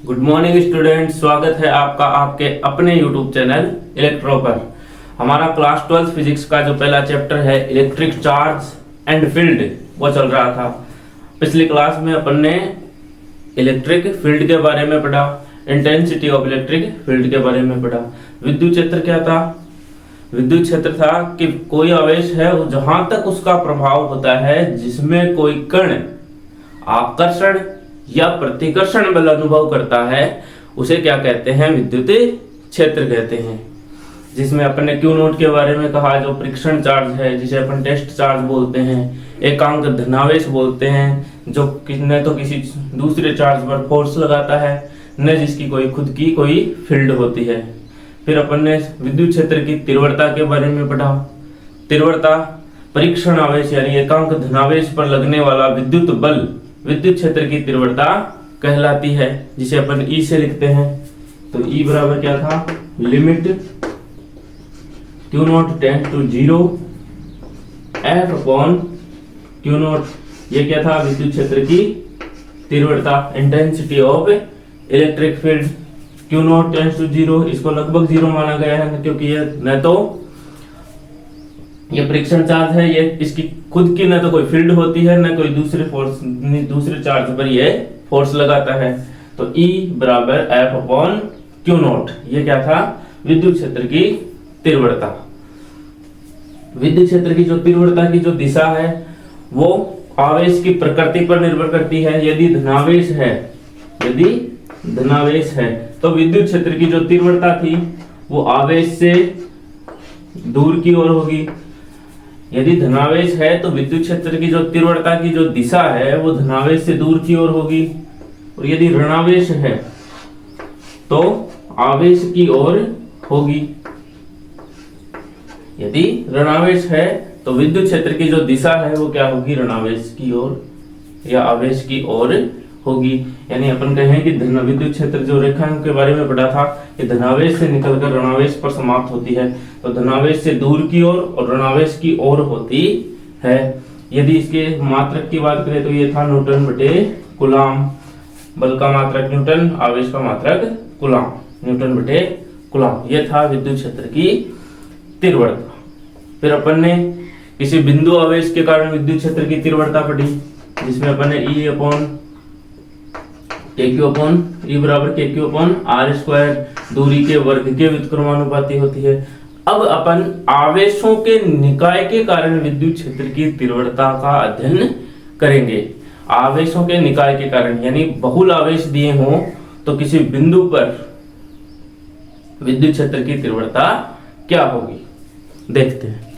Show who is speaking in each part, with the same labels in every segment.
Speaker 1: Good morning student, स्वागत है आपका आपके अपने यूट्यूब चैनल इलेक्ट्रो पर। हमारा क्लास 12 फिजिक्स का जो पहला चैप्टर है इलेक्ट्रिक चार्ज एंड फील्ड वो चल रहा था। पिछली क्लास में अपन ने इलेक्ट्रिक फील्ड के बारे में पढ़ा, इंटेंसिटी ऑफ इलेक्ट्रिक फील्ड के बारे में पढ़ा। विद्युत क्षेत्र क्या था? विद्युत क्षेत्र था कि कोई आवेश है जहां तक उसका प्रभाव होता है जिसमें कोई कण आकर्षण या प्रतिकर्षण बल अनुभव करता है उसे क्या कहते हैं? विद्युत क्षेत्र कहते हैं। जिसमें अपन ने क्यू नोट के बारे में कहा, जो परीक्षण चार्ज है जिसे अपन टेस्ट चार्ज बोलते हैं, एकांक धनावेश बोलते हैं, जो न तो किसी दूसरे चार्ज पर फोर्स लगाता है न जिसकी कोई खुद की कोई फील्ड होती है। फिर अपन ने विद्युत क्षेत्र की तीव्रता के बारे में पढ़ा। तीव्रता परीक्षण आवेश यानी एकांक धनावेश पर लगने वाला विद्युत बल विद्युत क्षेत्र की तीव्रता कहलाती है, जिसे अपन ई से लिखते हैं। तो ई बराबर क्या था? Limit q naught tend to 0 F upon q naught. ये क्या था? विद्युत क्षेत्र की तीव्रता, intensity of electric field. Q naught tends to 0, इसको लगभग 0 माना गया है क्योंकि ये न तो ये परीक्षण चार्ज है, ये इसकी खुद की न तो कोई फील्ड होती है न कोई दूसरे चार्ज पर ये फोर्स लगाता है। तो E बराबर F अपॉन क्यू नॉट। ये क्या था? विद्युत क्षेत्र की तीव्रता। विद्युत क्षेत्र की जो तीव्रता की जो दिशा है वो आवेश की प्रकृति पर निर्भर करती है। यदि धनावेश है तो विद्युत क्षेत्र की जो तीव्रता थी वो आवेश से दूर की ओर होगी। यदि धनावेश है तो विद्युत क्षेत्र की जो तीव्रता की जो दिशा है वो धनावेश से दूर की ओर होगी। और यदि ऋणावेश है तो आवेश की ओर होगी। यदि ऋणावेश है तो विद्युत क्षेत्र की जो दिशा है वो क्या होगी? ऋणावेश की ओर या आवेश की ओर होगी। यानी अपन कहें कि विद्युत क्षेत्र जो रेखांक के बारे में पढ़ा था कि धनावेश से निकलकर ऋणावेश पर समाप्त होती है, तो धनावेश से दूर की ओर और ऋणावेश की ओर होती है। यदि इसके मात्रक की बात करें तो ये था न्यूटन बटे कूलाम। बल का मात्रक न्यूटन, आवेश का मात्रक कूलाम, न्यूटन बटे कूलाम। ये था विद्युत क्षेत्र की तीव्रता। फिर अपन ने किसी बिंदु आवेश के कारण विद्युत क्षेत्र की तीव्रता पढ़ी, जिसमें अपन ने E अपॉन E बराबर KQ अपॉन R² दूरी के वर्ग के व्युत्क्रमानुपाती होती है। अब अपन आवेशों के निकाय के कारण विद्युत क्षेत्र की तीव्रता का अध्ययन करेंगे। आवेशों के निकाय के कारण यानी बहुल आवेश दिए हों तो किसी बिंदु पर विद्युत क्षेत्र की तीव्रता क्या होगी, देखते हैं।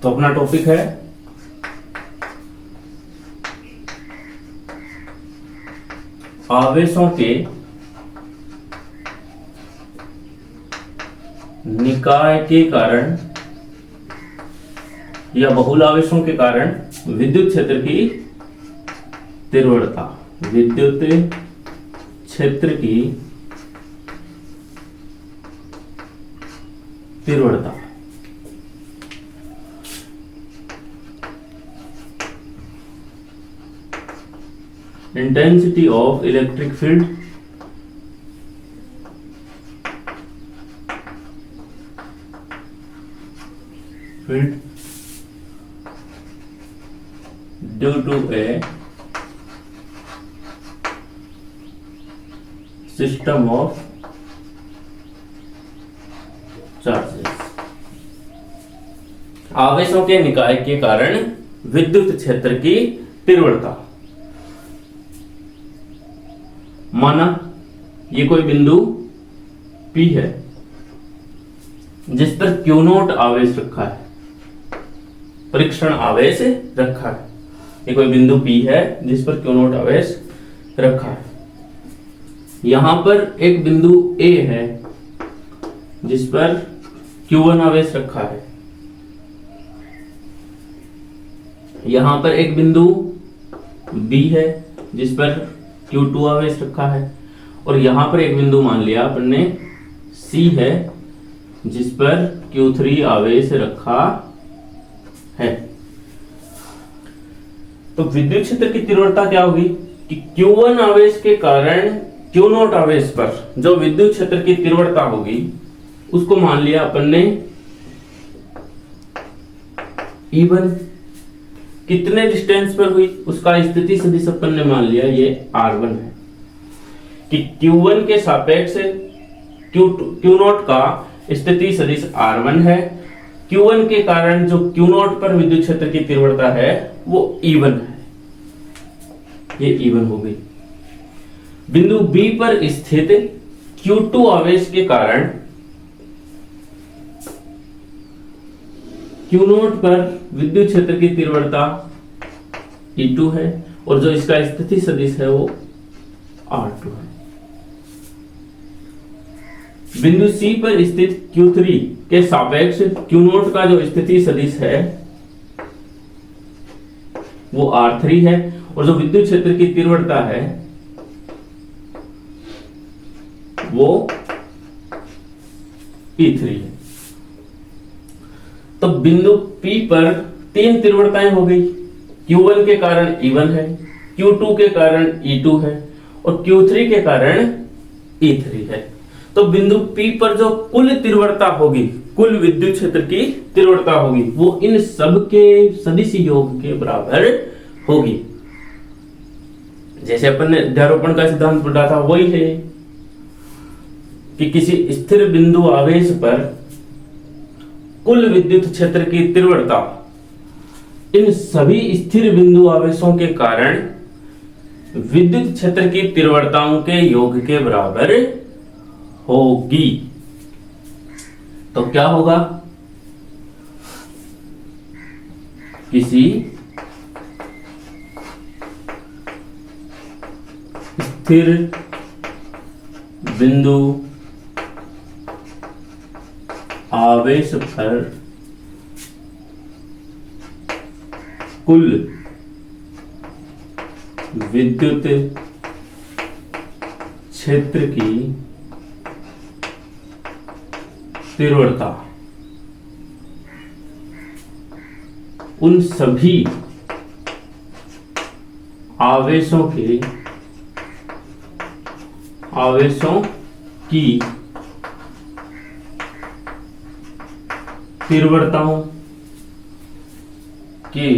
Speaker 1: तो अपना टॉपिक है आवेशों के निकाय के कारण या बहुल आवेशों के कारण विद्युत क्षेत्र की तीव्रता। विद्युत क्षेत्र की तीव्रता। Intensity of electric field due to a system of charges। आवेशों के निकाय के कारण विद्युत क्षेत्र की तीव्रता। माना ये कोई बिंदु P है जिस पर Q नोट आवेश रखा है, परीक्षण आवेश रखा है। ये कोई बिंदु P है जिस पर Q नोट आवेश रखा है। यहां पर एक बिंदु A है जिस पर Q1 आवेश रखा है। यहां पर एक बिंदु B है जिस पर Q2 आवेश रखा है। और यहां पर एक बिंदु मान लिया अपन ने C है जिस पर Q3 आवेश रखा है। तो विद्युत क्षेत्र की तीव्रता क्या होगी कि Q1 आवेश के कारण Q0 आवेश पर जो विद्युत क्षेत्र की तीव्रता होगी उसको मान लिया अपन ने E1। कितने डिस्टेंस पर हुई उसका स्थिति सदिश अपन ने मान लिया ये R1 है कि Q1 के सापेक्ष Q0 का स्थिति सदिश R1 है। Q1 के कारण जो Q0 पर विद्युत क्षेत्र की तीव्रता है वो E1 है, ये E1 हो गई। बिंदु B पर स्थित Q2 आवेश के कारण Q0 पर विद्युत क्षेत्र की तीव्रता E2 है और जो इसका स्थिति सदिश है वो R2 है। बिंदु C पर स्थित Q3 के सापेक्ष Q0 का जो स्थिति सदिश है वो R3 है और जो विद्युत क्षेत्र की तीव्रता है वो E3 है। तो बिंदु P पर तीन तीव्रताएं हो गई। Q1 के कारण E1 है, Q2 के कारण E2 है और Q3 के कारण E3 है। तो बिंदु P पर जो कुल तीव्रता होगी, कुल विद्युत क्षेत्र की तीव्रता होगी वो इन सब के सदिश योग के बराबर होगी। जैसे अपन ने अध्यारोपण का सिद्धांत पढ़ा था वही है कि किसी स्थिर बिंदु आवेश पर कुल विद्युत क्षेत्र की तीव्रता इन सभी स्थिर बिंदु आवेशों के कारण विद्युत क्षेत्र की तीव्रताओं के योग के बराबर होगी। तो क्या होगा, किसी स्थिर बिंदु आवेश पर कुल विद्युत क्षेत्र की तीव्रता उन सभी आवेशों की तीव्रताओं के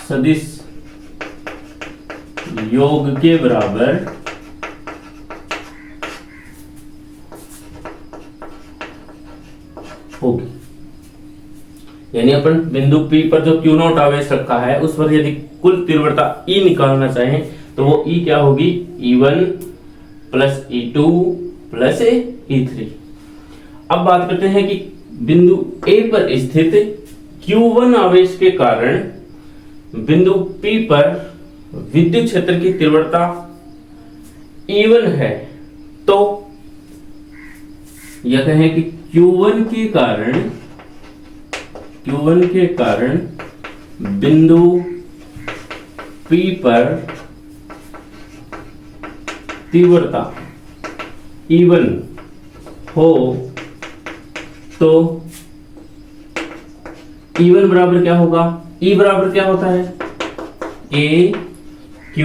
Speaker 1: सदिश योग के बराबर होगी। यानी अपन बिंदु P पर जो Q0 आवेश रखा है उस पर यदि कुल तीव्रता E निकालना चाहें तो वो E क्या होगी, E1 plus E2 plus E3। अब बात करते हैं कि बिंदु A पर स्थित Q1 आवेश के कारण बिंदु P पर विद्युत क्षेत्र की तीव्रता E1 है। तो यह कहें कि Q1 के कारण बिंदु P पर तीव्रता E1 हो तो E1 बराबर क्या होगा, E बराबर क्या होता है, A Q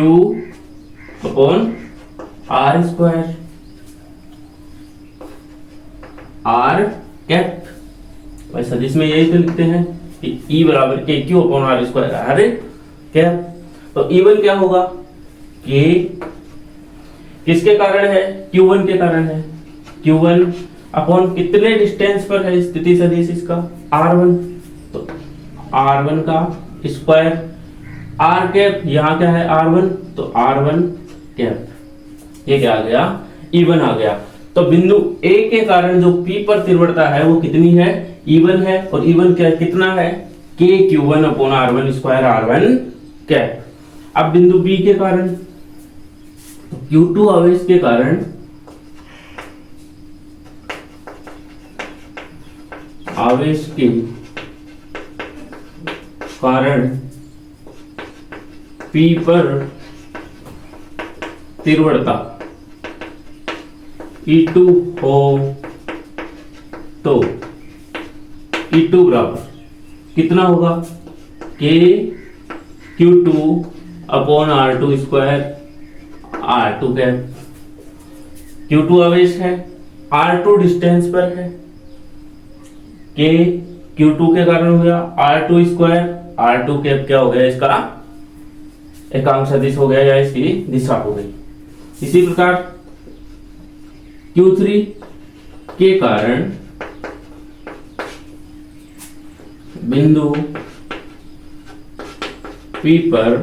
Speaker 1: upon R square, R cap. वैसा जिसमें यही तो लिखते हैं कि E बराबर के Q upon R square R cap. तो E1 क्या होगा, K किसके कारण है, Q1 के कारण है, Q1 अपॉन कितने डिस्टेंस पर है स्थिति सदिश इसका R1, तो R1 का स्क्वायर, R कैप यहाँ क्या है R1, तो R1 कैप। ये क्या आ गया, E1 आ गया। तो बिंदु A के कारण जो P पर तीव्रता है वो कितनी है, E1 है और E1 क्या कितना है, K Q1 upon R1 square R1 cap. अब बिंदु B के कारण Q2 आवेश के कारण P पर तीव्रता E2 हो तो E2 बराबर कितना होगा के Q2 upon R2 square R2 cap. Q2 आवेश है, R2 डिस्टेंस पर है, के Q2 के कारण हो गया R2 स्क्वायर, R2 कैप क्या हो गया, इसका एकांक सदिश हो गया या इसकी दिशा हो गई। इसी प्रकार Q3 के कारण बिंदु P पर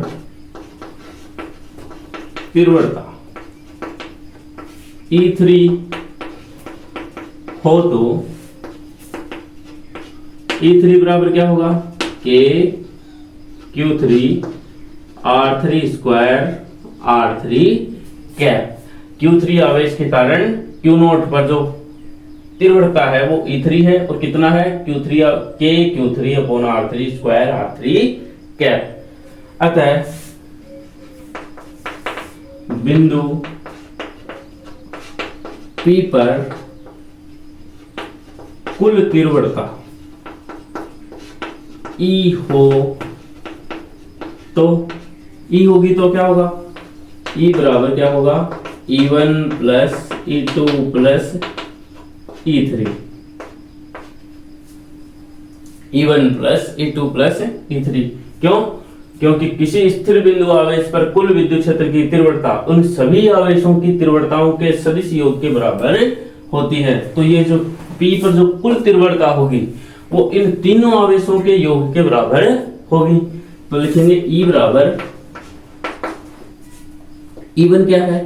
Speaker 1: तीव्रता E3 हो तो E3 बराबर क्या होगा, के Q3 R3 square R3 cap. Q3 आवेश के कारण Q0 पर जो तीव्रता है वो E3 है और कितना है Q3 upon R3 square R3 cap. अतः बिंदु P पर कुल तीव्रता E हो तो E होगी तो क्या होगा, E बराबर क्या होगा, E1 plus E2 plus E3, E1 plus E2 plus E3। क्यों? क्योंकि किसी स्थिर बिंदु आवेश पर कुल विद्युत क्षेत्र की तीव्रता उन सभी आवेशों की तीव्रताओं के सदिश योग के बराबर होती है। तो ये जो P पर जो कुल तीव्रता होगी वो इन तीनों आवेशों के योग के बराबर होगी। तो लिखेंगे E बराबर, E1 क्या है,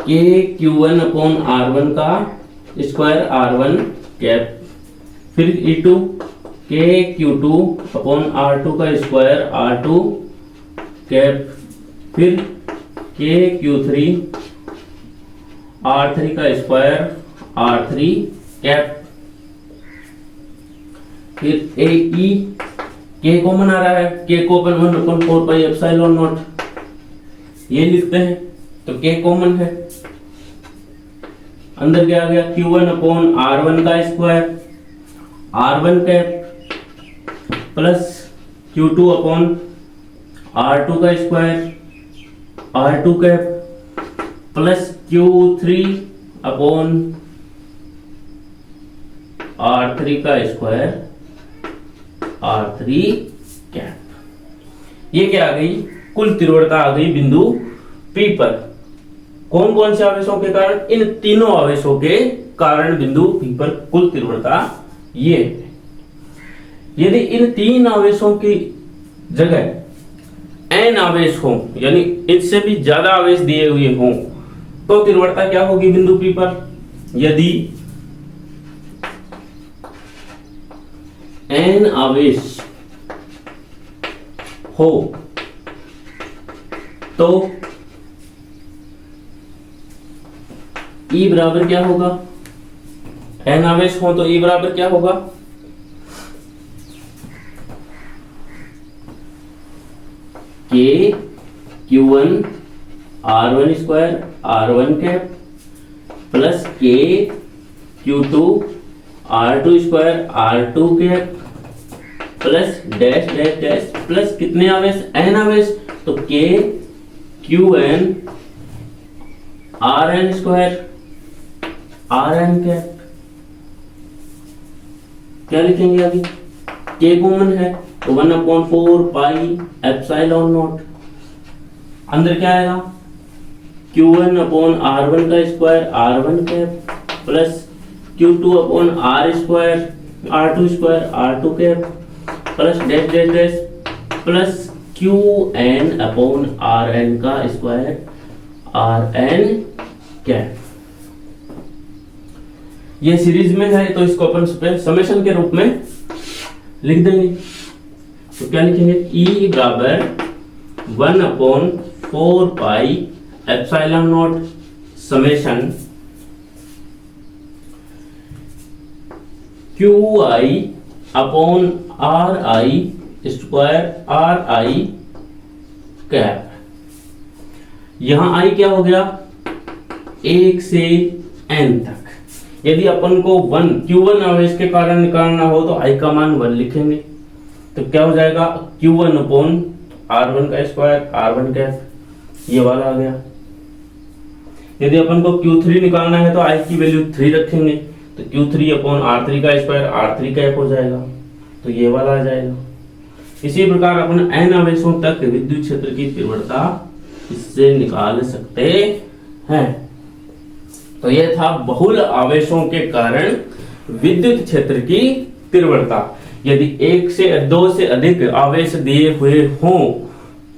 Speaker 1: के Q1 अपॉन R1 का स्क्वायर R1 कैप, फिर E2 के Q2 अपॉन R2 का स्क्वायर R2 कैप, फिर के Q3 R3 का स्क्वायर R3 कैप, फिर AE के कॉमन आ रहा है, के को अपन 1/4 पाई एप्सिलॉन नॉट ये लिखते हैं, तो के कॉमन है, अंदर क्या आ गया Q1 अपॉन R1 का square R1 cap plus Q2 upon R2 का square R2 cap plus Q3 upon R3 का स्क्वायर R3 कैप। ये क्या आ गई, कुल तीव्रता आ गई बिंदु P पर। कौन कौन से आवेशों के कारण, इन तीनों आवेशों के कारण बिंदु P पर कुल तीव्रता ये। यदि इन तीन आवेशों की जगह n आवेश हो, यानी इससे भी ज्यादा आवेश दिए हुए हों, तो तीव्रता क्या होगी बिंदु P पर। यदि n आवेश हो तो E बराबर क्या होगा, n आवेश हो तो E बराबर क्या होगा, के Q1 R1 square R1 cap plus के Q2 R2 square R2 cap plus dash dash dash plus कितने आवेश, n आवेश, तो के Qn Rn square Rn cap. क्या लिखेंगे अभी, के कॉमन है तो 1/4 पाई एप्सिलॉन नॉट, अंदर क्या आएगा Q1 अपॉन R1 का square R1 cap plus Q2 upon R square R2 square R2 cap plus dash dash dash plus Qn upon Rn का स्क्वायर Rn कैप। ये सीरीज में है तो इसको अपन समेशन के रूप में लिख देंगे। तो क्या लिखेंगे, E बराबर 1/4 pi epsilon not summation QI upon RI square RI cap. यहां I क्या हो गया, 1 से n तक। यदि अपन को Q1 आवेश के कारण निकालना हो तो I का मान 1 लिखेंगे, तो क्या हो जाएगा, Q1 अपॉन R1 का स्क्वायर R1 कैप, ये वाला आ गया। यदि अपन को Q3 निकालना है तो I की वैल्यू 3 रखेंगे, तो Q3 अपॉन R3 का स्क्वायर R3 कैप हो जाएगा, तो ये वाला आ जाएगा। इसी प्रकार अपन n आवेशों तक विद्युत क्षेत्र की तीव्रता इससे निकाल सकते हैं। तो यह था बहुल आवेशों के कारण विद्युत क्षेत्र की तीव्रता। यदि एक से दो से अधिक आवेश दिए हुए हों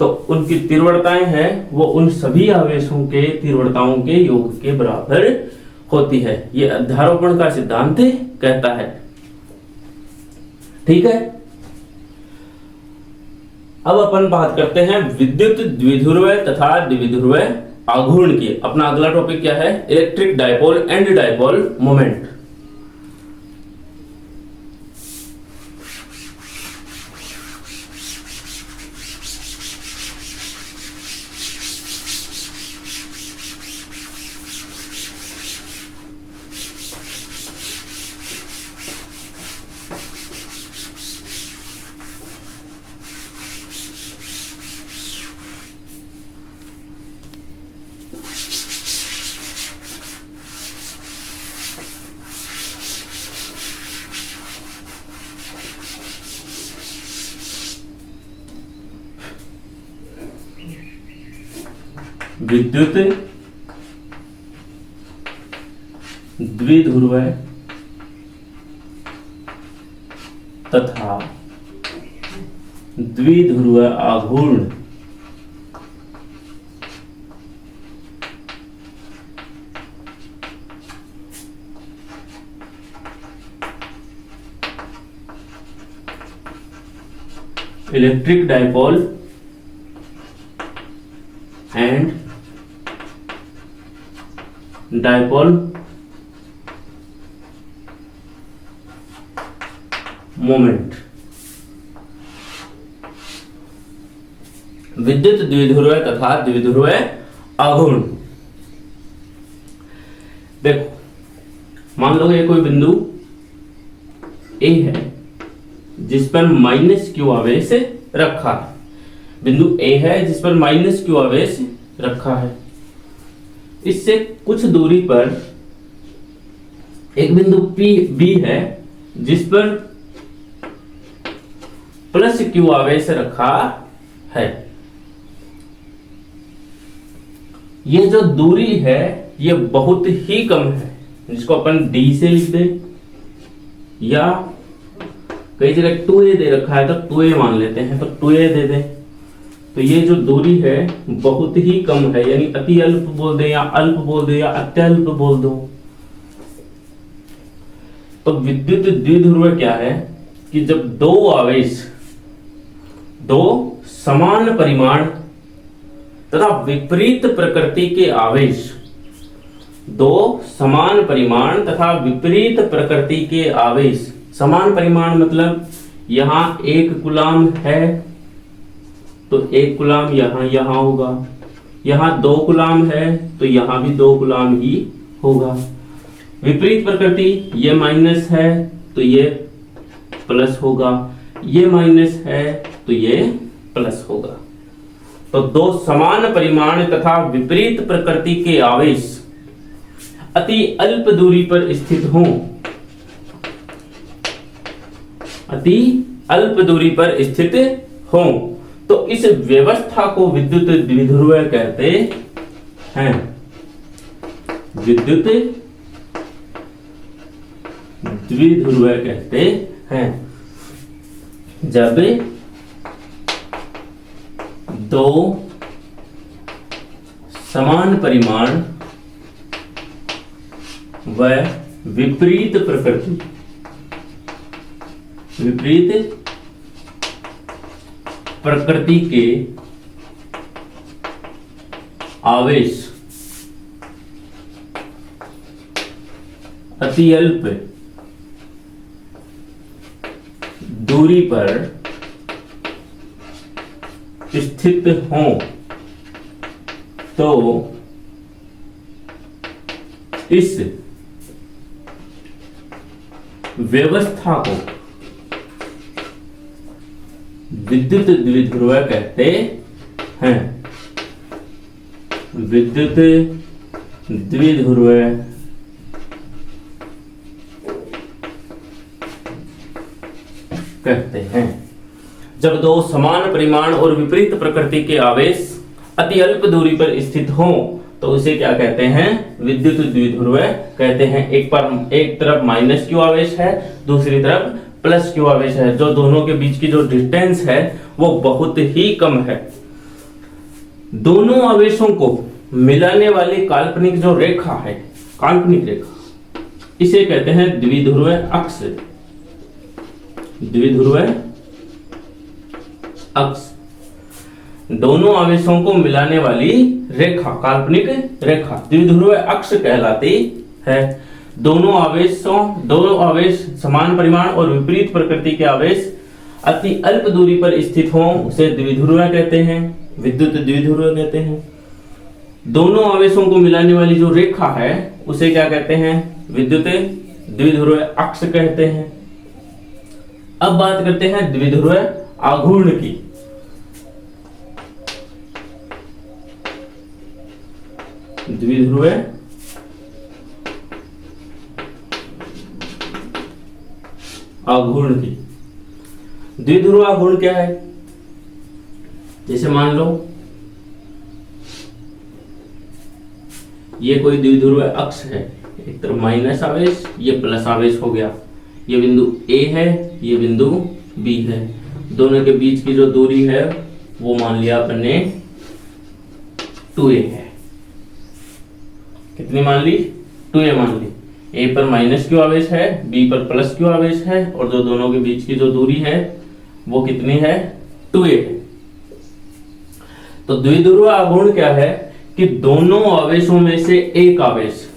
Speaker 1: तो उनकी तीव्रताएं हैं वो उन सभी आवेशों के तीव्रताओं के योग के बराबर होती है। ये अध्यारोपण का सिद्धांत कहता है। ठीक है, अब अपन बात करते हैं विद्युत द्विध्रुव तथा द्विध्रुव आघूर्ण की। अपना अगला टॉपिक क्या है, electric dipole and dipole moment. विद्युत द्विध्रुव तथा द्विध्रुव आघूर्ण electric dipole and dipole moment. विद्युत द्विध्रुव तथा द्विध्रुव आघूर्ण। देखो, मान लो ये कोई बिंदु ए है जिस पर -q आवेश रखा है। बिंदु ए है जिस पर -q आवेश रखा है। इससे कुछ दूरी पर एक बिंदु बी है जिस पर +q आवेश रखा है। ये जो दूरी है ये बहुत ही कम है, जिसको अपन d से लिख दे, या कई जगह 2a दे रखा है तो 2a मान लेते हैं, तो 2a दे दे। तो ये जो दूरी है बहुत ही कम है, यानी अति अल्प बोल दे या अल्प बोल दे या अत्यल्प बोल दो। तो विद्युत द्विध्रुव क्या है कि जब दो आवेश, दो समान परिमाण तथा विपरीत प्रकृति के आवेश, दो समान परिमाण तथा विपरीत प्रकृति के आवेश। समान परिमाण मतलब यहां 1 कूलाम है तो 1 कूलाम यहां होगा, यहां 2 कूलाम है तो यहां भी 2 कूलाम ही होगा। विपरीत प्रकृति, ये माइनस है तो ये प्लस होगा, ये माइनस है तो ये प्लस होगा। तो दो समान परिमाण तथा विपरीत प्रकृति के आवेश अति अल्प दूरी पर स्थित हों, अति अल्प दूरी पर स्थित हों, तो इस व्यवस्था को विद्युत द्विध्रुव कहते हैं। विद्युत द्विध्रुव कहते हैं जब दो समान परिमाण व विपरीत प्रकृति, विपरीत प्रकृति के आवेश अति अल्प दूरी पर स्थित हों, तो इस व्यवस्था को विद्युत द्विध्रुव कहते हैं। विद्युत द्विध्रुव कहते हैं। जब दो समान परिमाण और विपरीत प्रकृति के आवेश अति अल्प दूरी पर स्थित हों तो उसे क्या कहते हैं? विद्युत द्विध्रुव कहते हैं। एक तरफ माइनस क्यू आवेश है, दूसरी तरफ प्लस क्यू आवेश है। जो दोनों के बीच की जो डिस्टेंस है वो बहुत ही कम है। दोनों आवेशों को मिलाने वाली काल्पनिक जो रेखा है, काल्पनिक रेखा, इसे कहते हैं द्विध्रुव अक्ष। द्विध्रुव अक्ष दोनों आवेशों को मिलाने वाली रेखा, काल्पनिक रेखा द्विध्रुव अक्ष कहलाती है। दोनों आवेश समान परिमाण और विपरीत प्रकृति के आवेश अति अल्प दूरी पर स्थित हों उसे द्विध्रुव कहते हैं, विद्युत द्विध्रुव कहते हैं। दोनों आवेशों को मिलाने वाली जो रेखा है उसे क्या कहते हैं? विद्युत द्विध्रुव अक्ष कहते हैं। अब बात करते हैं द्विध्रुव आघूर्ण की। द्विध्रुव आघूर्ण की। द्विध्रुव आघूर्ण क्या है? जैसे मान लो ये कोई द्विध्रुव अक्ष है, एक तरफ माइनस आवेश, ये प्लस आवेश हो गया। ये बिंदु ए है, ये बिंदु बी है। दोनों के बीच की जो दूरी है वो मान लिया अपन ने 2a है। कितनी मान ली? 2a मान ली। ए पर माइनस क्यू आवेश है, बी पर प्लस क्यू आवेश है, और जो दोनों के बीच की जो दूरी है वो कितनी है? 2a है। तो द्विध्रुव आघूर्ण क्या है कि दोनों आवेशों में से एक आवेश,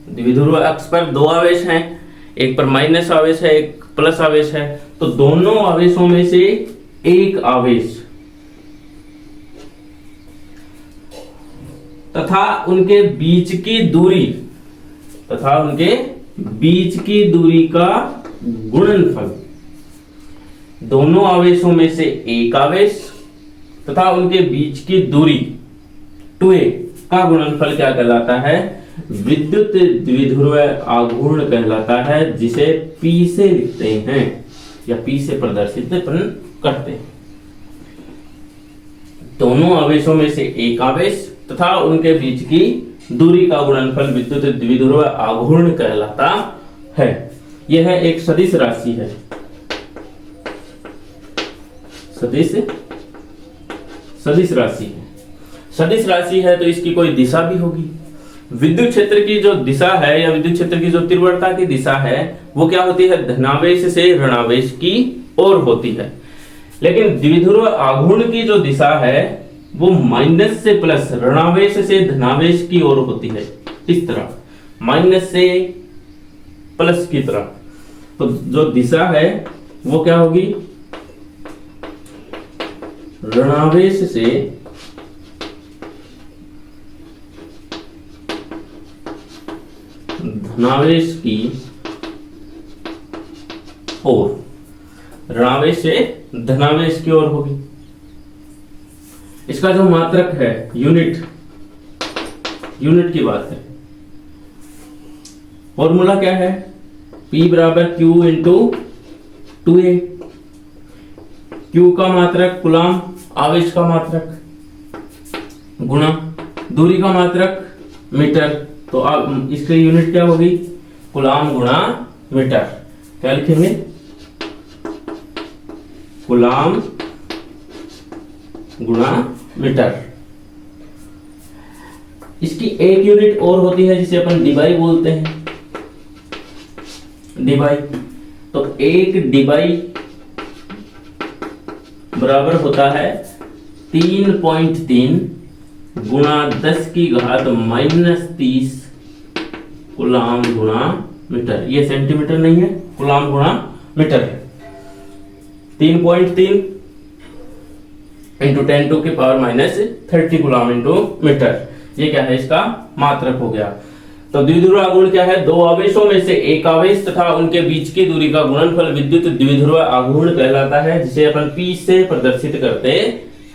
Speaker 1: द्विध्रुव अक्ष पर दो आवेश हैं, एक पर माइनस आवेश है, एक प्लस आवेश है, तो दोनों आवेशों में से एक आवेश तथा उनके बीच की दूरी का गुणनफल, दोनों आवेशों में से एक आवेश तथा उनके बीच की दूरी 2a का गुणनफल क्या कहलाता है? विद्युत द्विध्रुव आघूर्ण कहलाता है, जिसे P से लिखते हैं या P से प्रदर्शित करते हैं। दोनों आवेशों में से एक आवेश तथा उनके बीच की दूरी का गुणनफल विद्युत द्विध्रुव आघूर्ण कहलाता है। यह एक सदिश राशि है। सदिश राशि है। सदिश राशि है तो इसकी कोई दिशा भी होगी। विद्युत क्षेत्र की जो दिशा है या विद्युत क्षेत्र की जो तीव्रता की दिशा है वो क्या होती है? धनावेश से ऋणावेश की ओर होती है। लेकिन द्विध्रुव आघूर्ण की जो दिशा है वो माइनस से प्लस, ऋणावेश से धनावेश की ओर होती है। इस तरह माइनस से प्लस की तरफ। तो जो दिशा है वो क्या होगी? ऋणावेश से धनावेश की ओर, ऋणावेश से धनावेश की ओर होगी। इसका जो मात्रक है, यूनिट की बात है। फॉर्मूला क्या है? P बराबर Q इंटू 2a। Q का मात्रक कूलाम, आवेश का मात्रक गुणा दूरी का मात्रक मीटर। तो अब इसकी यूनिट क्या होगी? कूलाम गुणा मीटर। क्या लिखेंगे? कूलाम गुणा मीटर। इसकी एक यूनिट और होती है जिसे अपन डिबाई बोलते हैं। डिबाई, तो एक डिबाई बराबर होता है 3.3 गुणा 10 की घात -30 कूलाम गुणा मीटर। ये सेंटीमीटर नहीं है, कूलाम गुणा मीटर है। 3.3 इंटू 10 की पावर -30 कूलाम इंटू मीटर। ये क्या है? इसका मात्रक हो गया। तो द्विध्रुव आघूर्ण क्या है? दो आवेशों में से एक आवेश तथा उनके बीच की दूरी का गुणनफल विद्युत द्विध्रुव आघूर्ण कहलाता है, जिसे अपन P से प्रदर्शित करते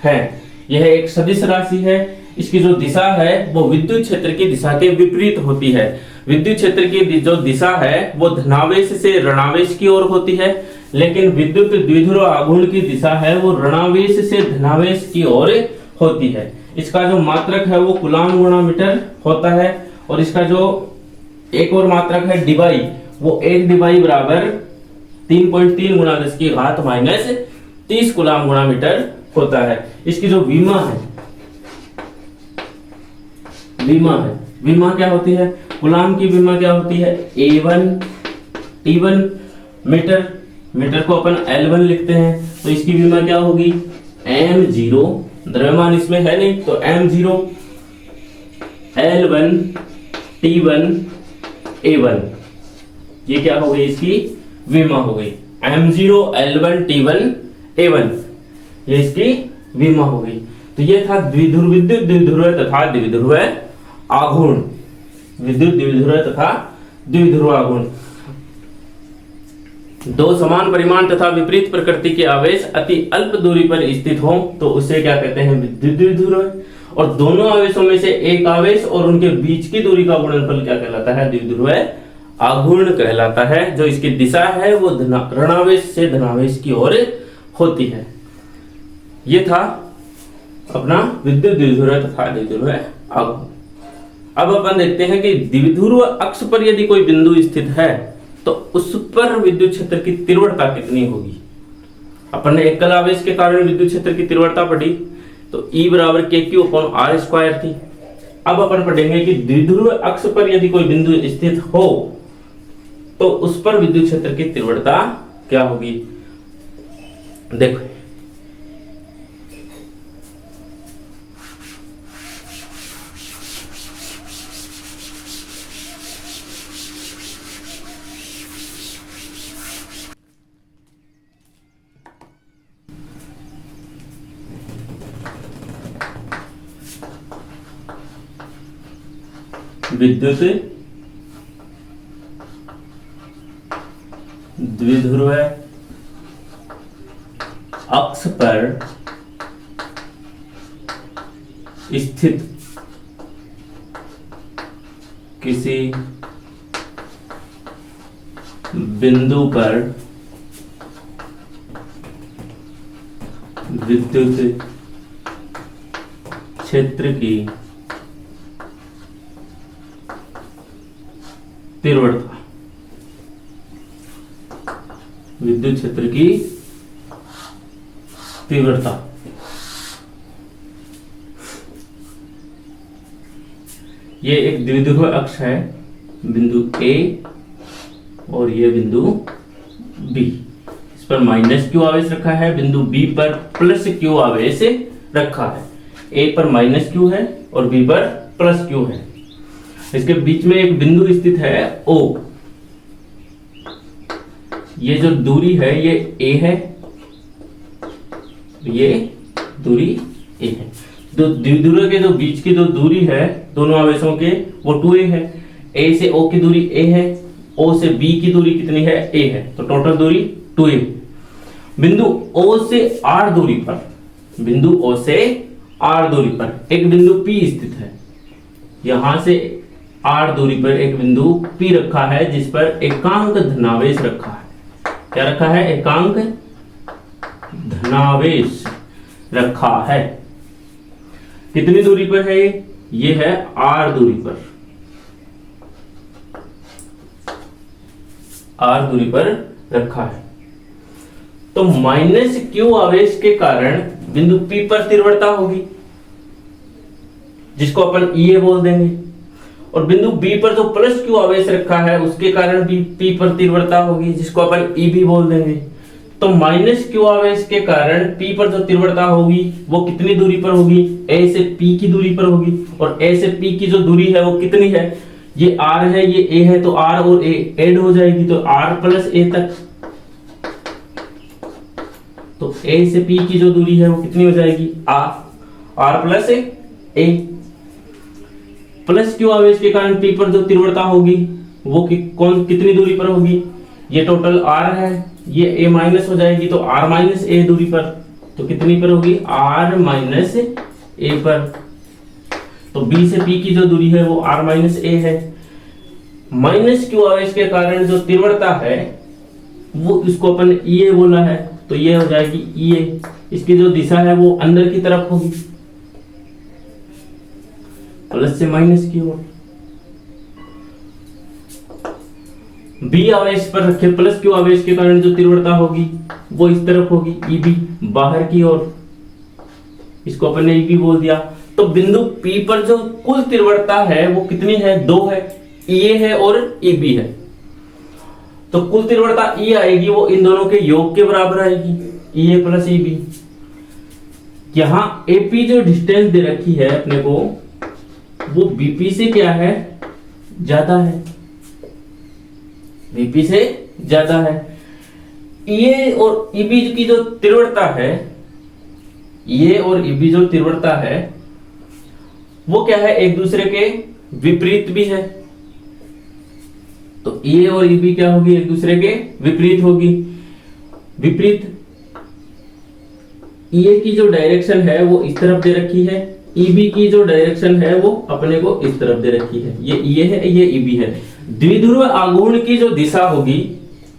Speaker 1: हैं। यह एक सदिश राशि है। इसकी जो दिशा है वो विद्युत क्षेत्र की दिशा के विपरीत होती है। विद्युत क्षेत्र की जो दिशा है वो धनावेश से ऋणावेश की ओर होती है, लेकिन विद्युत द्विध्रुव आघूर्ण की दिशा है वो ऋणावेश से धनावेश की ओर होती है। इसका जो मात्रक है वो कूलाम गुणा मीटर होता है, और इसका जो एक और मात्रक है डिबाई, वो 1 डिबाई बराबर 3.3 गुणा 10 की घात माइनस 30 कूलाम गुणा मीटर होता है। इसकी जो विमा है, विमा क्या होती है? कूलाम की विमा क्या होती है? A1 T1 मीटर को अपन L1 लिखते हैं, तो इसकी विमा क्या होगी? M0, द्रव्यमान इसमें है नहीं तो M0 L1 T1 A1, ये क्या हो गई? इसकी विमा हो गई M0 L1 T1 A1, ये इसकी विमा हो गई। तो ये था द्विध्रुव, विद्युत द्विध्रुव तथा द्विध्रुव आघूर्ण, विद्युत द्विध्रुव तथा द्विध्रुव आघूर्ण। दो समान परिमाण तथा विपरीत प्रकृति के आवेश अति अल्प दूरी पर स्थित हो तो उसे क्या कहते हैं? विद्युत द्विध्रुव। और दोनों आवेशों में से एक आवेश और उनके बीच की दूरी का गुणनफल क्या कहलाता है? द्विध्रुव आघूर्ण कहलाता है। जो इसकी दिशा है वो ऋणावेश से धनावेश की ओर होती है। ये था अपना विद्युत द्विध्रुव तथा द्विध्रुव आघूर्ण। अब अपन देखते हैं कि द्विध्रुव अक्ष पर यदि कोई बिंदु स्थित है तो उस पर विद्युत क्षेत्र की तीव्रता कितनी होगी? अपन ने एकल आवेश के कारण विद्युत क्षेत्र की तीव्रता पढ़ी, तो E बराबर KQ/R² थी। अब अपन पढ़ेंगे कि द्विध्रुव अक्ष पर यदि कोई बिंदु स्थित हो तो उस पर विद्युत क्षेत्र की तीव्रता क्या होगी? देखो, विद्युत द्विध्रुव अक्ष पर स्थित किसी बिंदु पर विद्युत क्षेत्र की तीव्रता, विद्युत क्षेत्र की तीव्रता, ये एक द्विध्रुव अक्ष है, बिंदु A और ये बिंदु B। इस पर -Q आवेश रखा है, बिंदु B पर +Q आवेश रखा है। A पर -Q है और B पर +Q है। इसके बीच में एक बिंदु स्थित है O। ये जो दूरी है ये A है, ये दूरी A है। तो द्विध्रुव के जो बीच की जो दूरी है दोनों आवेशों के वो 2a है। A से O की दूरी a है, O से B की दूरी कितनी है? a है, तो टोटल दूरी 2a। बिंदु O से R दूरी पर, बिंदु O से R दूरी पर एक बिंदु P स्थित है। यहां से R दूरी पर एक बिंदु P रखा है जिस पर एकांक धनावेश रखा है। क्या रखा है? एकांक धनावेश रखा है। कितनी दूरी पर है ये? ये है R दूरी पर, R दूरी पर रखा है। तो -Q आवेश के कारण बिंदु P पर तीव्रता होगी जिसको अपन EA बोल देंगे, और बिंदु B पर जो +Q आवेश रखा है उसके कारण भी P पर तीव्रता होगी जिसको अपन EB बोल देंगे। तो -Q आवेश के कारण P पर जो तीव्रता होगी वो कितनी दूरी पर होगी? A से P की दूरी पर होगी, और A से P की जो दूरी है वो कितनी है? ये R है, ये A है, तो R और A ऐड हो जाएगी, तो R + A तक। तो A से P की जो दूरी है वो कितनी हो जाएगी? R + A। प्लस क्यू आवेश के कारण पी पर जो तीव्रता होगी वो कितनी दूरी पर होगी, ये टोटल r है, ये a माइनस हो जाएगी तो r माइनस a दूरी पर, तो कितनी पर होगी, r माइनस a पर। तो b से p की जो दूरी है वो r माइनस a है। माइनस क्यू आवेश के कारण जो तीव्रता है वो इसको अपन EA बोला है, तो ये हो जाएगी EA। इसकी जो दिशा है वो अंदर की तरफ होगी, प्लस से माइनस की ओर। बी आवेश पर रखे प्लस क्यू आवेश के कारण जो तीव्रता होगी वो इस तरफ होगी, EB बाहर की ओर, इसको अपन ने EB बोल दिया। तो बिंदु P पर जो कुल तीव्रता है वो कितनी है, 2 है, EA है और EB है। तो कुल तीव्रता E आएगी वो इन दोनों के योग के बराबर आएगी, EA प्लस EB। यहां AP जो डिस्टेंस दे रखी है अपने को वो BP से क्या है, ज्यादा है, BP से ज्यादा है। EA और EB की जो तीव्रता है, EA और EB जो तीव्रता है वो क्या है, एक दूसरे के विपरीत भी है। तो EA और EB क्या होगी, एक दूसरे के विपरीत होगी। विपरीत EA की जो डायरेक्शन है वो इस तरफ दे रखी है, EB की जो डायरेक्शन है वो अपने को इस तरफ दे रखी है। ये EA है, ये EB है। द्विध्रुव आघूर्ण की जो दिशा होगी,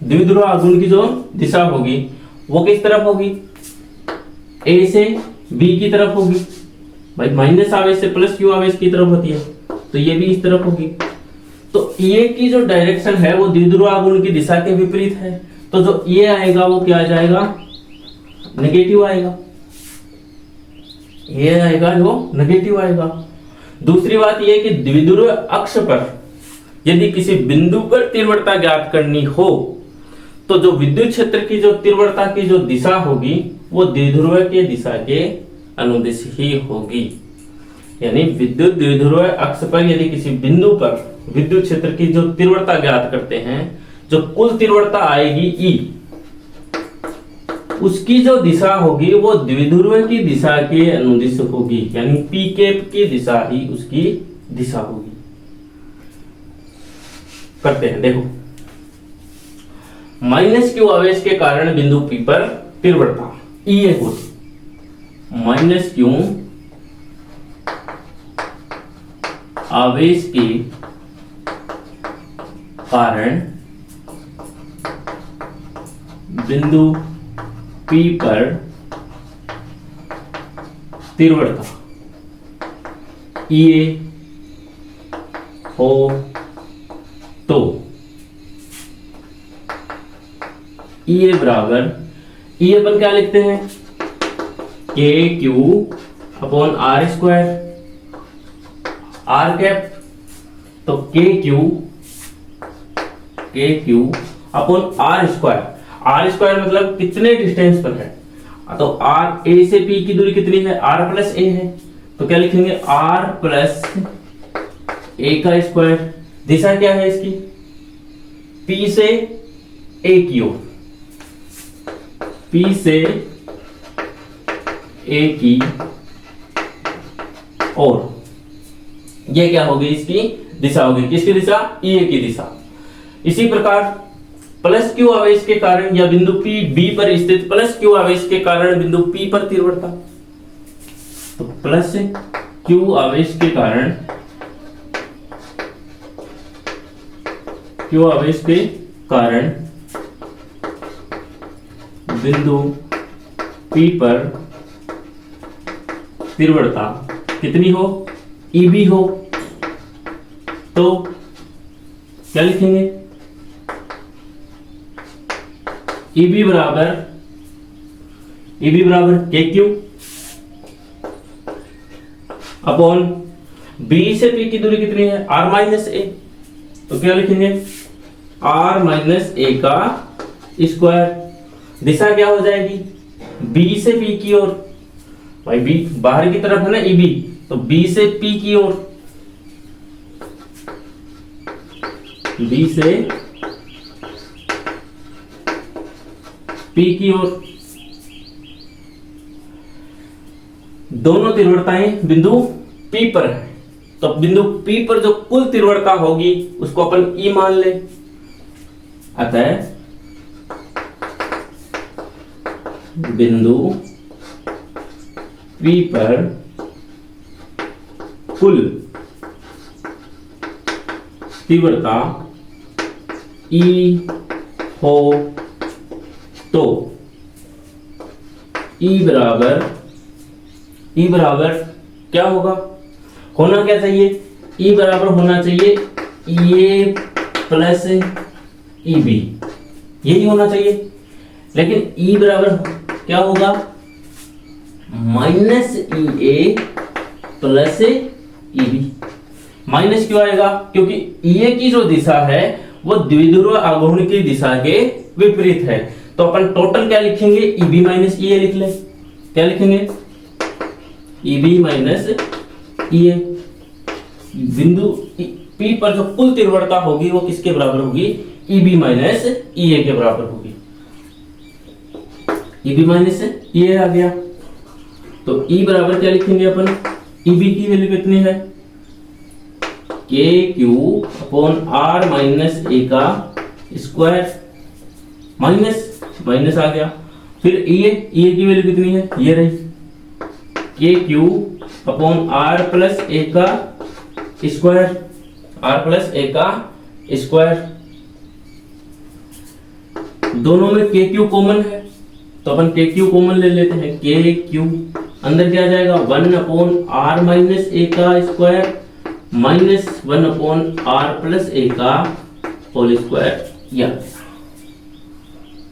Speaker 1: द्विध्रुव आघूर्ण की जो दिशा होगी वो किस तरफ होगी, A से B की तरफ होगी। भाई माइनस आवेश से प्लस क्यू आवेश की तरफ होती है, तो ये भी इस तरफ होगी। तो EA की जो डायरेक्शन है वो द्विध्रुव आघूर्ण की दिशा के विपरीत है, तो जो EA आएगा वो क्या आ जाएगा, नेगेटिव आएगा। ये आएगा जो नेगेटिव आएगा। दूसरी बात यह कि द्विध्रुव अक्ष पर यदि किसी बिंदु पर तीव्रता ज्ञात करनी हो तो जो विद्युत क्षेत्र की जो तीव्रता की जो दिशा होगी वो द्विध्रुव के दिशा के अनुदिश ही होगी। यानी विद्युत द्विध्रुव अक्ष पर यदि किसी बिंदु पर विद्युत क्षेत्र की जो तीव्रता ज्ञात करते हैं, जो कुल तीव्रता आएगी E, उसकी जो दिशा होगी वो द्विध्रुव की दिशा के अनुदिश होगी, यानी P कैप की दिशा ही उसकी दिशा होगी। करते हैं, देखो माइनस क्यू आवेश के कारण बिंदु P पर तीव्रता EA होगी, माइनस क्यू आवेश के कारण बिंदु P पर तीव्रता EA हो तो EA बराबर, E अपन क्या लिखते हैं, KQ upon R square, R cap, तो KQ upon R square. R square मतलब कितने डिस्टेंस पर है, तो R A से P की दूरी कितनी है, R प्लस A है, तो क्या लिखेंगे R प्लस A का स्क्वायर। दिशा क्या है इसकी, P से A की ओर, P से A की ओर, ये क्या होगी, इसकी दिशा होगी। किसकी दिशा, EA की दिशा। इसी प्रकार प्लस क्यू आवेश के कारण या बिंदु P B पर स्थित प्लस क्यू आवेश के कारण बिंदु P पर तीव्रता, तो प्लस क्यू आवेश के कारण, क्यू आवेश के कारण बिंदु P पर तीव्रता कितनी हो, EB हो, तो क्या लिखेंगे, EB बराबर KQ अपॉन B से P की दूरी कितनी है, R माइनस A, तो क्या लिखेंगे R माइनस A का स्क्वायर। दिशा क्या हो जाएगी, B से P की ओर, भाई B बाहर की तरफ है ना EB, तो B से P की ओर, B से P की ओर। दोनों तीव्रताएं बिंदु P पर है, तो बिंदु P पर जो कुल तीव्रता होगी उसको अपन E मान ले। अतः बिंदु P पर कुल तीव्रता E हो तो E बराबर क्या होगा, होना क्या चाहिए, E बराबर होना चाहिए EA प्लस EB, यही होना चाहिए। लेकिन E बराबर क्या होगा, minus EA plus EB। Minus क्यों आएगा, क्योंकि EA की जो दिशा है वो द्विध्रुव आघूर्ण की दिशा के विपरीत है। तो अपन टोटल क्या लिखेंगे, EB माइनस EA लिख ले। क्या लिखेंगे, EB माइनस EA। बिंदु P पर जो कुल तीव्रता होगी वो किसके बराबर होगी, EB माइनस EA के बराबर होगी। EB माइनस EA आ गया, तो E बराबर क्या लिखेंगे अपन, EB की वैल्यू कितनी है, KQ upon R minus A का स्क्वायर, माइनस आ गया। फिर EA की वैल्यू कितनी है, ये रही KQ upon R plus A का स्क्वायर, R प्लस A का स्क्वायर। दोनों में KQ कॉमन है तो अपन KQ कॉमन ले लेते हैं। KQ अंदर क्या जाएगा, 1 अपॉन R माइनस A का square minus 1 upon R plus A का होल स्क्वायर।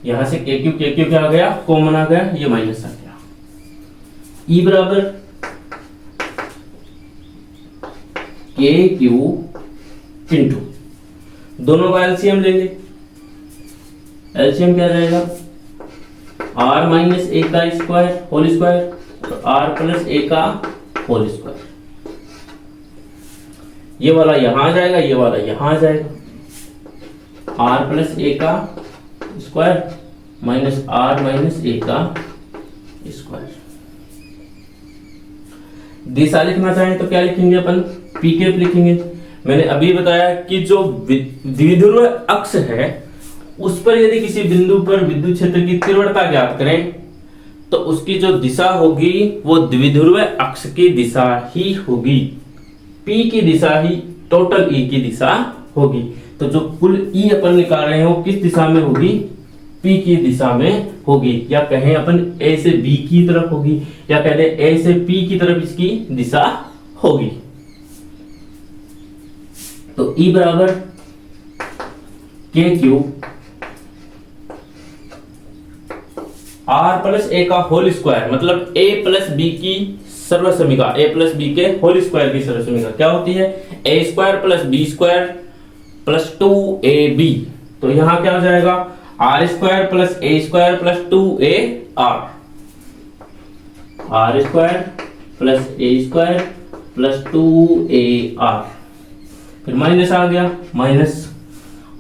Speaker 1: यहां से KQ क्या आ गया, कॉमन आ गया, ये माइनस आ गया। E बराबर KQ इंटू दोनों का एलसीएम लेंगे। एलसीएम क्या रहेगा, R माइनस A का स्क्वायर होल स्क्वायर और R प्लस A का होल स्क्वायर। ये वाला यहां आ जाएगा, ये वाला यहां आ जाएगा। R प्लस A का square minus R minus A का स्क्वायर। दिशा लिखना चाहें तो क्या लिखेंगे अपन, पी कैप लिखेंगे। मैंने अभी बताया कि जो द्विध्रुव अक्ष है उस पर यदि किसी बिंदु पर विद्युत क्षेत्र की तीव्रता ज्ञात करें तो उसकी जो दिशा होगी वो द्विध्रुव अक्ष की दिशा ही होगी, P की दिशा ही टोटल E की दिशा होगी। तो जो कुल E अपन निकाल रहे हैं वो किस दिशा में होगी, P की दिशा में होगी, या कहें अपन A से B की तरफ होगी, या कह दें A से P की तरफ इसकी दिशा होगी। तो E बराबर KQ R प्लस A का होल स्क्वायर, मतलब A प्लस B की सर्वसमीका, A प्लस B के होल स्क्वायर की सर्वसमीका क्या होती है, A square plus B square plus 2AB। तो यहां क्या हो जाएगा, R square plus A square plus 2AR, R square plus A square plus 2AR। फिर माइनस आ गया, माइनस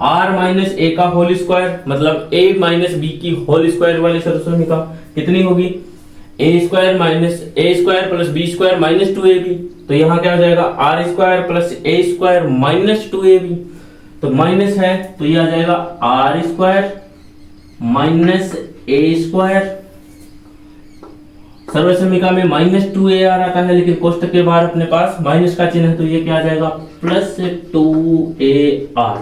Speaker 1: R माइनस A का होल स्क्वायर, मतलब A माइनस B की होल स्क्वायर वाली सर्वसमीका कितनी होगी, A square minus A square plus B square minus 2AB। तो यहां क्या हो जाएगा, R square plus A square minus 2AB। तो माइनस है तो ये आ जाएगा R square minus A square. सर्वसमीका में माइनस 2AR आता है, लेकिन कोष्टक के बाहर अपने पास माइनस का चिन्ह है, तो ये क्या आ जाएगा, प्लस 2AR।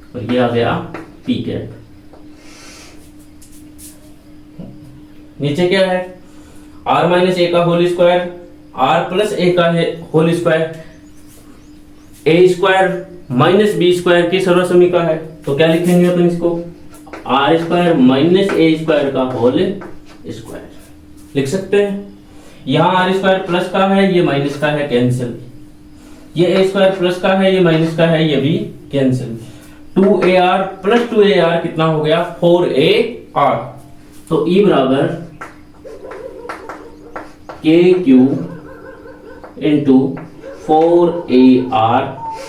Speaker 1: और ये आ गया P कैप। नीचे क्या है, R माइनस A का whole square, R plus A का है whole square, A square minus B square की सर्वसमीका है। तो क्या लिखेंगे अपन इसको, R square minus A square का होल स्क्वायर लिख सकते हैं। यहाँ R स्क्वायर प्लस का है, ये माइनस का है, कैंसिल। ये A स्क्वायर प्लस का है, ये माइनस का है, ये भी कैंसिल। 2AR प्लस 2AR कितना हो गया, 4AR। तो E बराबर KQ into 4AR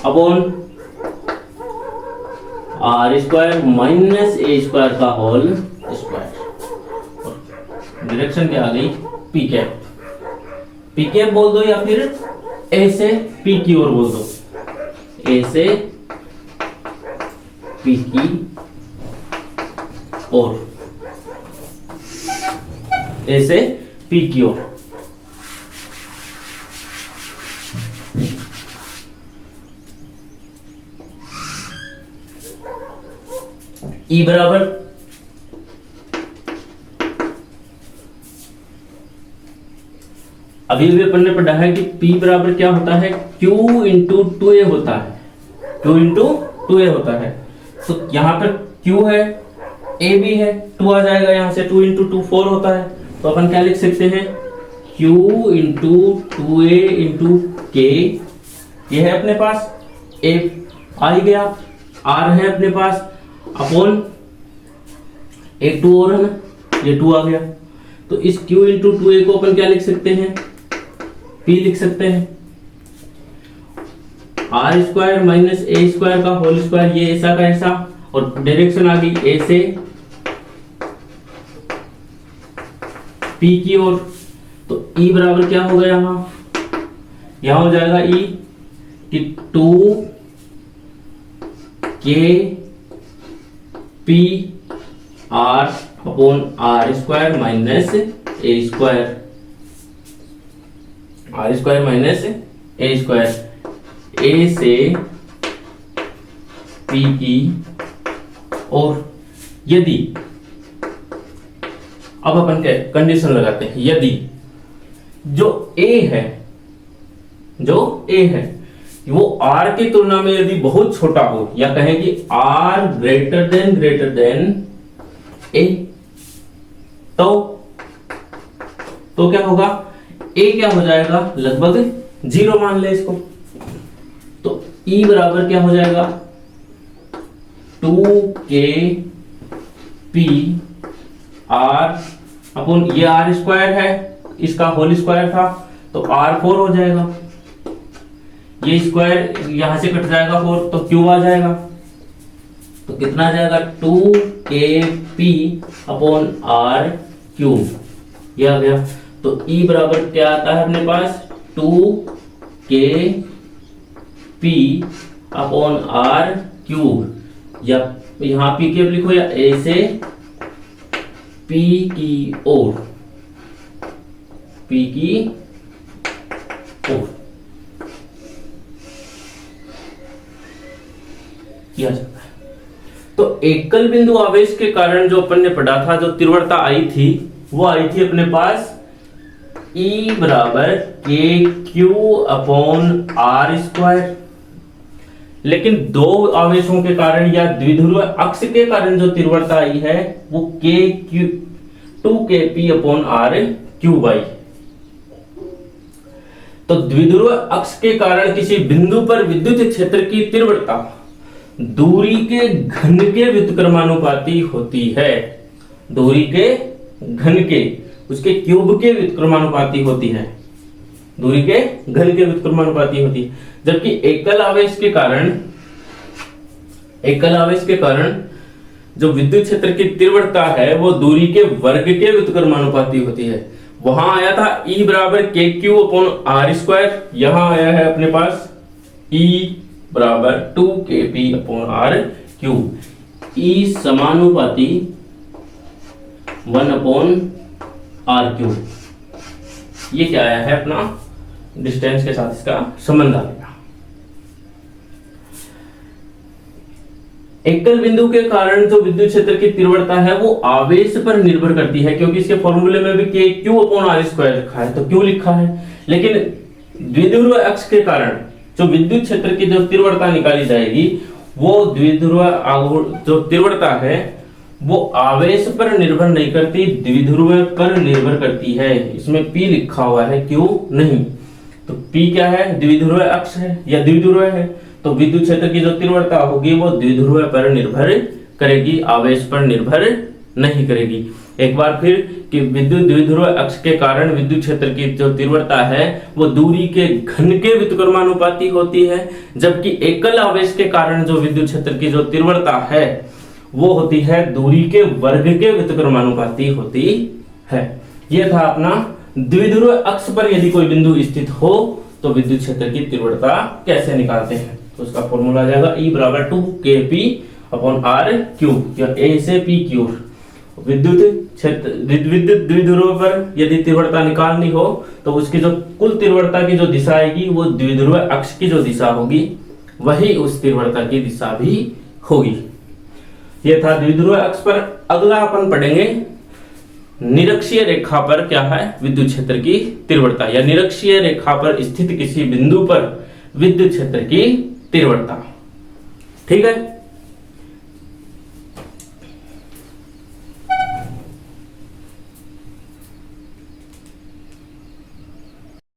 Speaker 1: upon R square minus A square का होल स्क्वायर। डायरेक्शन क्या आ गई, P कैप। P कैप बोल दो या फिर ए से पी की ओर बोल दो, ए से पी की ओर, ए से पी की ओर। ई बराबर अभी भी अपन ने पढ़ा है कि P बराबर क्या होता है, Q इंटू 2A होता है, Q इंटू 2A होता है। तो यहां पर Q है, A भी है, 2 आ जाएगा यहां से, 2 इंटू 2 4 होता है। तो अपन क्या लिख सकते हैं, Q into 2A into K, ये है अपने पास, A आ ही गया, R है अपने पास, अपॉन एक 2 और है ना, ये 2 आ गया। तो इस Q इंटू 2A को अपन क्या लिख सकते हैं, P लिख सकते हैं, R square minus A square का होल स्क्वायर, ये ऐसा का ऐसा, और डायरेक्शन आ गई ए से P की ओर। तो E बराबर क्या होगा, यहां हो जाएगा E कि 2 K P R upon R square minus A square, R square minus A square, A से पी की ओर। यदि अब अपन के कंडीशन लगाते हैं, यदि जो ए है वो आर की तुलना में यदि बहुत छोटा हो, या कहें कि आर ग्रेटर देन ए, तो क्या होगा, ए क्या हो जाएगा, लगभग 0 मान ले इसको। तो E बराबर क्या हो जाएगा, 2K P R अपॉन, ये आर स्क्वायर है, इसका होल स्क्वायर था, तो R4 हो जाएगा, ये स्क्वायर यहां से कट जाएगा 4, तो Q आ जाएगा। तो कितना आ जाएगा, 2KP अपॉन RQ, ये आ गया। तो E बराबर क्या आता है अपने पास, 2KP अपॉन RQ, या यहां P के लिखो, या A से P की ओर, P की ओर किया जाता है। तो एकल बिंदु आवेश के कारण जो अपन ने पढ़ा था, जो तीव्रता आई थी, वो आई थी अपने पास E बराबर KQ अपॉन R स्क्वायर। लेकिन दो आवेशों के कारण या द्विध्रुव अक्ष के कारण जो तीव्रता आई है वो KQ 2KP upon R cube आई। तो द्विध्रुव अक्ष के कारण किसी बिंदु पर विद्युत क्षेत्र की तीव्रता दूरी के घन के व्युत्क्रमानुपाती होती है, दूरी के घन के, उसके क्यूब के व्युत्क्रमानुपाती होती है, दूरी के घन के व्युत्क्रमानुपाती होती है। जबकि एकल आवेश के कारण जो विद्युत क्षेत्र की तीव्रता है वो दूरी के वर्ग के व्युत्क्रमानुपाती होती है। वहां आया था E बराबर KQ अपॉन R स्क्वायर, यहां आया है अपने पास E बराबर 2KP upon R cube. E समानुपाती 1 अपॉन R क्यूब, ये क्या आया है अपना डिस्टेंस के साथ इसका संबंध आ गया। एकल बिंदु के कारण जो विद्युत क्षेत्र की तीव्रता है वो आवेश पर निर्भर करती है, क्योंकि इसके फॉर्मूले में भी KQ अपॉन R स्क्वायर लिखा है, तो Q लिखा है। लेकिन द्विध्रुव अक्ष के कारण जो विद्युत क्षेत्र की जो तीव्रता निकाली जाएगी वो द्विध्रुव जो तीव्रता है वो आवेश पर निर्भर नहीं करती, द्विध्रुव पर निर्भर करती है। इसमें P लिखा हुआ है, Q नहीं। तो P क्या है, द्विध्रुव अक्ष है या द्विध्रुव है, तो विद्युत क्षेत्र की जो तीव्रता होगी वो द्विध्रुव पर निर्भर करेगी, आवेश पर निर्भर नहीं करेगी। एक बार फिर कि विद्युत द्विध्रुव अक्ष के कारण विद्युत क्षेत्र की जो तीव्रता है वो दूरी के घन के व्युत्क्रमानुपाती होती है, जबकि एकल आवेश के कारण जो विद्युत क्षेत्र की जो तीव्रता है वो होती है दूरी के वर्ग के व्युत्क्रमानुपाती होती है। यह था अपना द्विध्रुव अक्ष पर यदि कोई बिंदु स्थित हो तो विद्युत क्षेत्र की तीव्रता कैसे निकालते हैं? तो उसका फॉर्मूला आ जाएगा E बराबर 2kp अपॉन r क्यूब, या A से P की ओर। विद्युत द्विध्रुव पर यदि तीव्रता निकालनी हो तो उसकी जो कुल तीव्रता की जो दिशा आएगी वो द्विध्रुव अक्ष की जो दिशा होगी वही उस तीव्रता की दिशा भी होगी। ये था द्विध्रुव अक्ष पर। अगला अपन पढ़ेंगे निरक्षीय रेखा पर क्या है विद्युत क्षेत्र की तीव्रता, या निरक्षीय रेखा पर स्थित किसी बिंदु पर विद्युत क्षेत्र की तीव्रता। ठीक है।